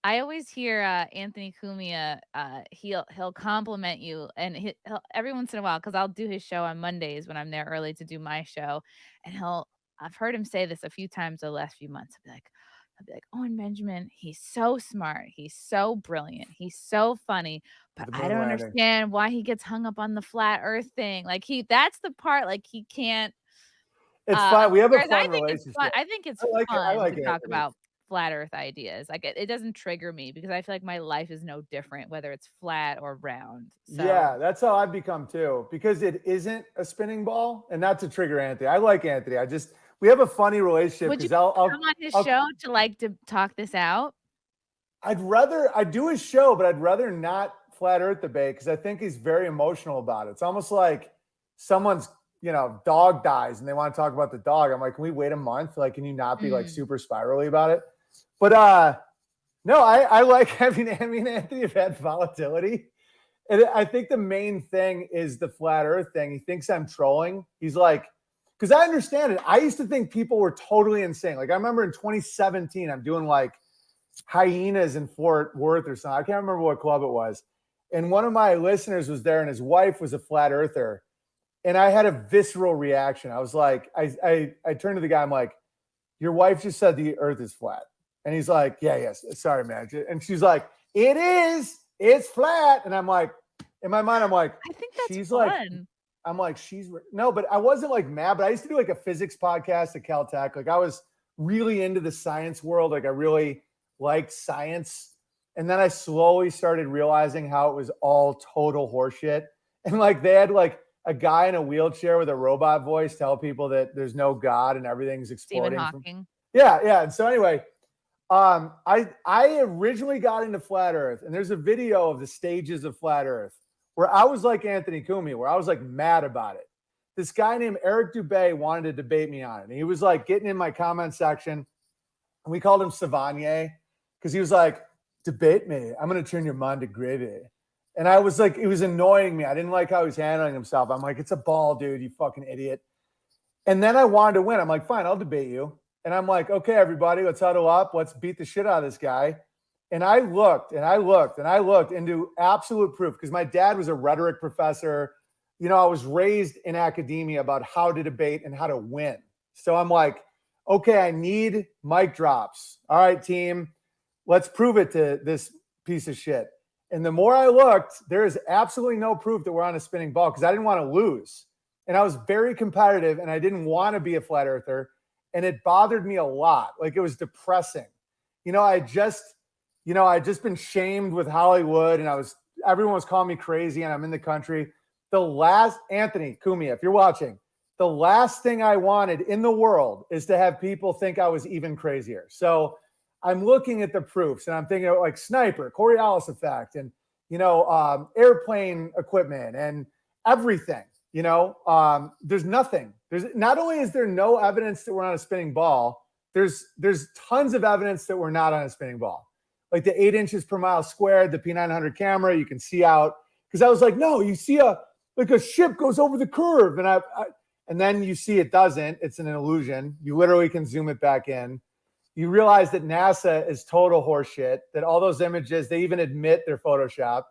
I always hear Anthony Cumia. He'll compliment you, and he'll every once in a while because I'll do his show on Mondays when I'm there early to do my show, and he'll. I've heard him say this a few times the last few months. He'll be like, Owen Benjamin, he's so smart, he's so brilliant, he's so funny, but The I moon don't landing. understand why he gets hung up on the flat Earth thing. Like that's the part like he can't. It's fun. We have a Whereas fun I think it's fun. relationship. I think it's I like it. I fun like to talk Anthony. about flat earth ideas. Like it doesn't trigger me because I feel like my life is no different whether it's flat or round. So Yeah, that's how I've become too, because it isn't a spinning ball, and not to trigger Anthony. I like Anthony. We have a funny relationship would you because come on his I'll, show to talk this out? I'd do his show, but I'd rather not flat Earth debate because I think he's very emotional about it. It's almost like someone's dog dies and they want to talk about the dog. I'm like, can we wait a month? Like, can you not be like Mm. super spirally about it? But no, I like having Anthony have had volatility. And I think the main thing is the flat Earth thing. He thinks I'm trolling. He's like, because I understand it. I used to think people were totally insane. Like I remember in 2017, I'm doing like hyenas in Fort Worth or something. I can't remember what club it was. And one of my listeners was there and his wife was a flat earther. And I had a visceral reaction. I was like, I turned to the guy, I'm like, your wife just said the earth is flat. And he's like, yeah, yes. Sorry, man. And she's like, it is. It's flat. And I'm like, in my mind, I'm like, I think that's she's like, fun. I'm like, no, but I wasn't like mad, but I used to do like a physics podcast at Caltech. Like I was really into the science world. Like I really liked science. And then I slowly started realizing how it was all total horseshit. And like they had like a guy in a wheelchair with a robot voice tell people that there's no God and everything's Stephen exploding. Hawking. Yeah. And so anyway, I originally got into flat Earth, and there's a video of the stages of flat Earth where I was like Anthony Cumia, where I was like mad about it. This guy named Eric Dubé wanted to debate me on it. And he was like getting in my comment section, and we called him Savanier because he was like, debate me. I'm going to turn your mind to gravy. And I was like, it was annoying me. I didn't like how he was handling himself. I'm like, it's a ball, dude, you fucking idiot. And then I wanted to win. I'm like, fine, I'll debate you. And I'm like, okay, everybody, let's huddle up. Let's beat the shit out of this guy. And I looked into absolute proof because my dad was a rhetoric professor. I was raised in academia about how to debate and how to win. So I'm like, okay, I need mic drops. All right, team, let's prove it to this piece of shit. And the more I looked, there is absolutely no proof that we're on a spinning ball because I didn't want to lose. And I was very competitive and I didn't want to be a flat earther. And it bothered me a lot. Like it was depressing. I'd just been shamed with Hollywood and everyone was calling me crazy and I'm in the country. Anthony Cumia, if you're watching, the last thing I wanted in the world is to have people think I was even crazier. So I'm looking at the proofs and I'm thinking of like sniper, Coriolis effect, and, airplane equipment and everything. There's nothing. There's not only is there no evidence that we're on a spinning ball, there's tons of evidence that we're not on a spinning ball. Like the 8 inches per mile squared, the P900 camera, you can see out. Because I was like, no, you see a ship goes over the curve, and then you see it doesn't. It's an illusion. You literally can zoom it back in. You realize that NASA is total horseshit. That all those images, they even admit they're Photoshop.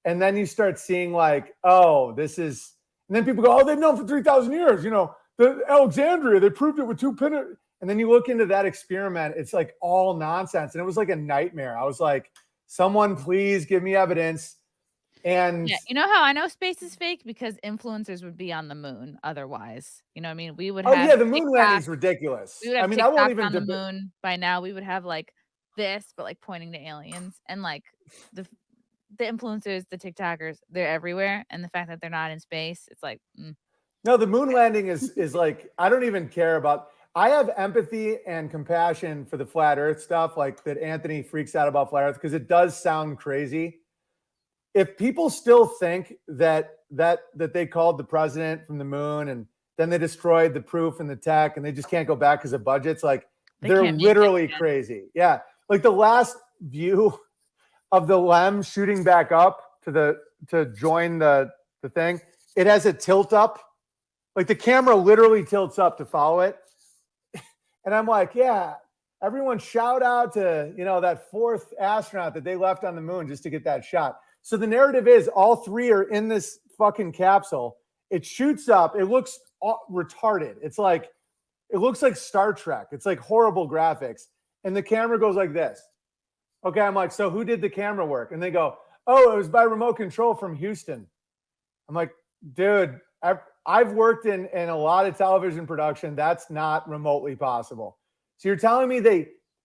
And then you start seeing like, oh, this is. And then people go, oh, they've known for 3,000 years. The Alexandria, they proved it with 2 pin. And then you look into that experiment. It's like all nonsense. And it was like a nightmare. I was like, someone please give me evidence. And yeah, you know how I know space is fake? Because influencers would be on the moon otherwise. You know what I mean? We would have the moon landing is ridiculous. we would have I won't TikToks even on the moon by now. We would have like this, but like pointing to aliens and like the influencers, the TikTokers, they're everywhere. And the fact that they're not in space, it's like, No, the moon landing is like, I don't even care about. I have empathy and compassion for the flat earth stuff, like that Anthony freaks out about flat earth because it does sound crazy. If people still think that they called the president from the moon and then they destroyed the proof and the tech and they just can't go back because of budgets, like they're literally crazy. Yeah. Like the last view of the LEM shooting back up to join the thing, it has a tilt up. Like the camera literally tilts up to follow it. And I'm like, yeah. everyone shout out to, that fourth astronaut that they left on the moon just to get that shot. So the narrative is all three are in this fucking capsule. It shoots up. It looks retarded. It's like, it looks like Star Trek. It's like horrible graphics. And the camera goes like this. Okay, I'm like, so who did the camera work? And they go, oh, it was by remote control from Houston. I'm like, dude, I've worked in a lot of television production. That's not remotely possible. So you're telling me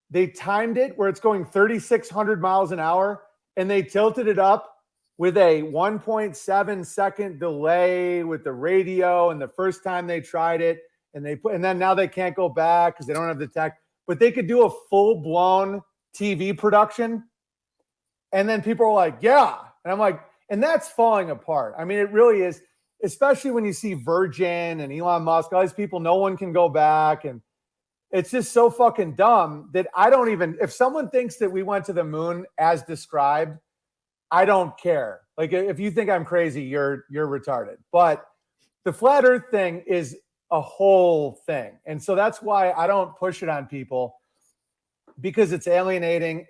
they timed it where it's going 3,600 miles an hour and they tilted it up with a 1.7 second delay with the radio, and the first time they tried it, and then now they can't go back because they don't have the tech, but they could do a full-blown TV production. And then people are like, yeah. And I'm like, and that's falling apart. I mean, it really is, especially when you see Virgin and Elon Musk, all these people, no one can go back. And it's just so fucking dumb that I don't even, if someone thinks that we went to the moon as described, I don't care. Like, if you think I'm crazy, you're retarded. But the flat earth thing is a whole thing. And so that's why I don't push it on people, because it's alienating.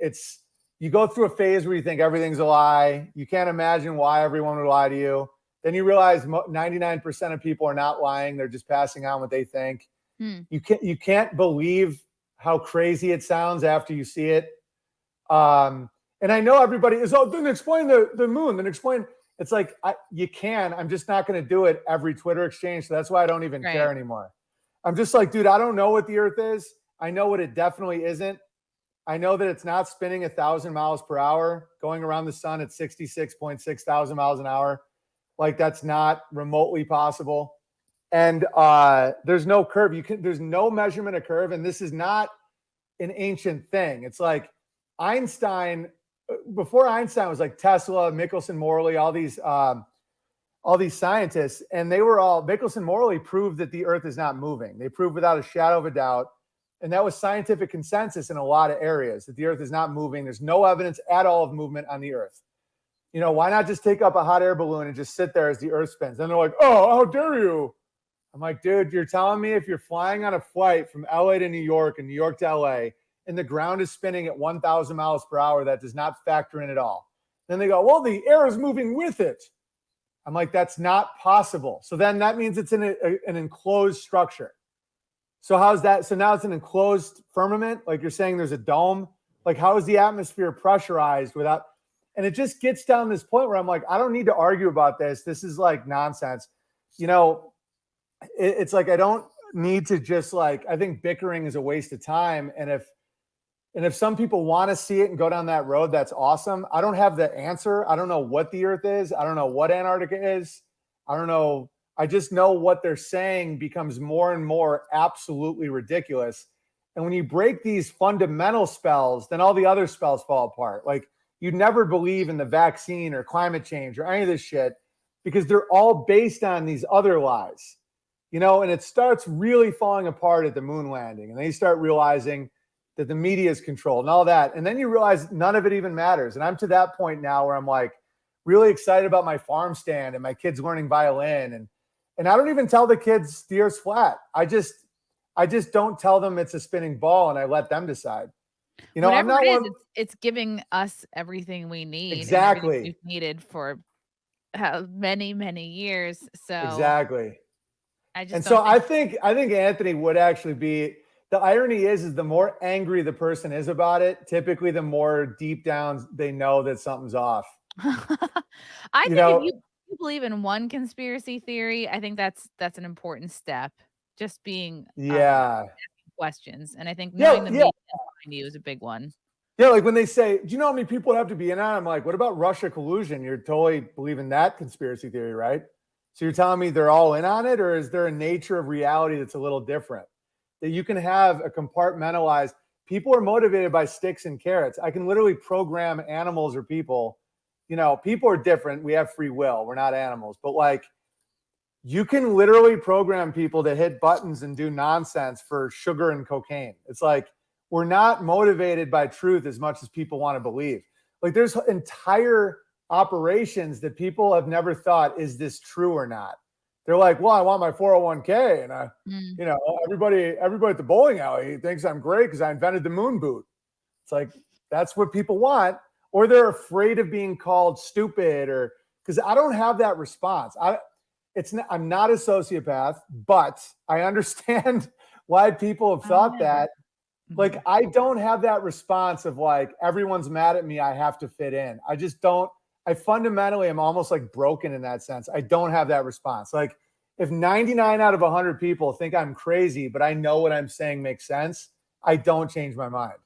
You go through a phase where you think everything's a lie. You can't imagine why everyone would lie to you. Then you realize 99% of people are not lying. They're just passing on what they think. You can't believe how crazy it sounds after you see it. And I know everybody is, oh, then explain the moon, then explain. It's like, you can. I'm just not going to do it every Twitter exchange. So that's why I don't even care anymore. I'm just like, dude, I don't know what the earth is. I know what it definitely isn't. I know that it's not spinning 1,000 miles per hour, going around the sun at 66.6 thousand miles an hour. Like, that's not remotely possible. And there's no curve. There's no measurement of curve. And this is not an ancient thing. It's like Einstein, before Einstein was like Tesla, Michelson, Morley, all these scientists, and Michelson, Morley proved that the earth is not moving. They proved without a shadow of a doubt. And that was scientific consensus in a lot of areas, that the earth is not moving. There's no evidence at all of movement on the earth. Why not just take up a hot air balloon and just sit there as the earth spins? And they're like, oh, how dare you? I'm like, dude, you're telling me if you're flying on a flight from LA to New York and New York to LA, and the ground is spinning at 1,000 miles per hour, that does not factor in at all. Then they go, well, the air is moving with it. I'm like, that's not possible. So then that means it's in an enclosed structure. So how's that? So now it's an enclosed firmament. Like, you're saying there's a dome. Like, how is the atmosphere pressurized without? And it just gets down this point where I'm like, I don't need to argue about this. This is like nonsense. It's like, I don't need to just like, I think bickering is a waste of time. And if some people want to see it and go down that road, that's awesome. I don't have the answer. I don't know what the earth is. I don't know what Antarctica is. I don't know. I just know what they're saying becomes more and more absolutely ridiculous. And when you break these fundamental spells, then all the other spells fall apart. Like, you'd never believe in the vaccine or climate change or any of this shit, because they're all based on these other lies, and it starts really falling apart at the moon landing. And then you start realizing that the media is controlled and all that. And then you realize none of it even matters. And I'm to that point now where I'm like really excited about my farm stand and my kids learning violin. And I don't even tell the kids the earth's flat. I just don't tell them it's a spinning ball, and I let them decide. Whatever I'm not it's giving us everything we need. Exactly. We've needed for many, many years. So exactly. I think Anthony would actually be. The irony is the more angry the person is about it, typically the more deep down they know that something's off. I think if you believe in one conspiracy theory, I think that's an important step. Just being asking questions, and I think knowing the media behind you is a big one. Yeah, like when they say, "Do you know how many people have to be in on?" I'm like, "What about Russia collusion?" You're totally believing that conspiracy theory, right? So you're telling me they're all in on it, or is there a nature of reality that's a little different? That you can have a compartmentalized. People are motivated by sticks and carrots. I can literally program animals or people. People are different. We have free will. We're not animals. But like, you can literally program people to hit buttons and do nonsense for sugar and cocaine. It's like, we're not motivated by truth as much as people want to believe. Like, there's entire operations that people have never thought, is this true or not? They're like, well, I want my 401k. And Mm. you know, everybody at the bowling alley thinks I'm great because I invented the moon boot. It's like, that's what people want. Or they're afraid of being called stupid, or because I don't have that response. I'm not a sociopath, but I understand why people have thought that. Like, I don't have that response of like, everyone's mad at me, I have to fit in. I just don't. I fundamentally am almost like broken in that sense. I don't have that response. Like, if 99 out of 100 people think I'm crazy, but I know what I'm saying makes sense, I don't change my mind.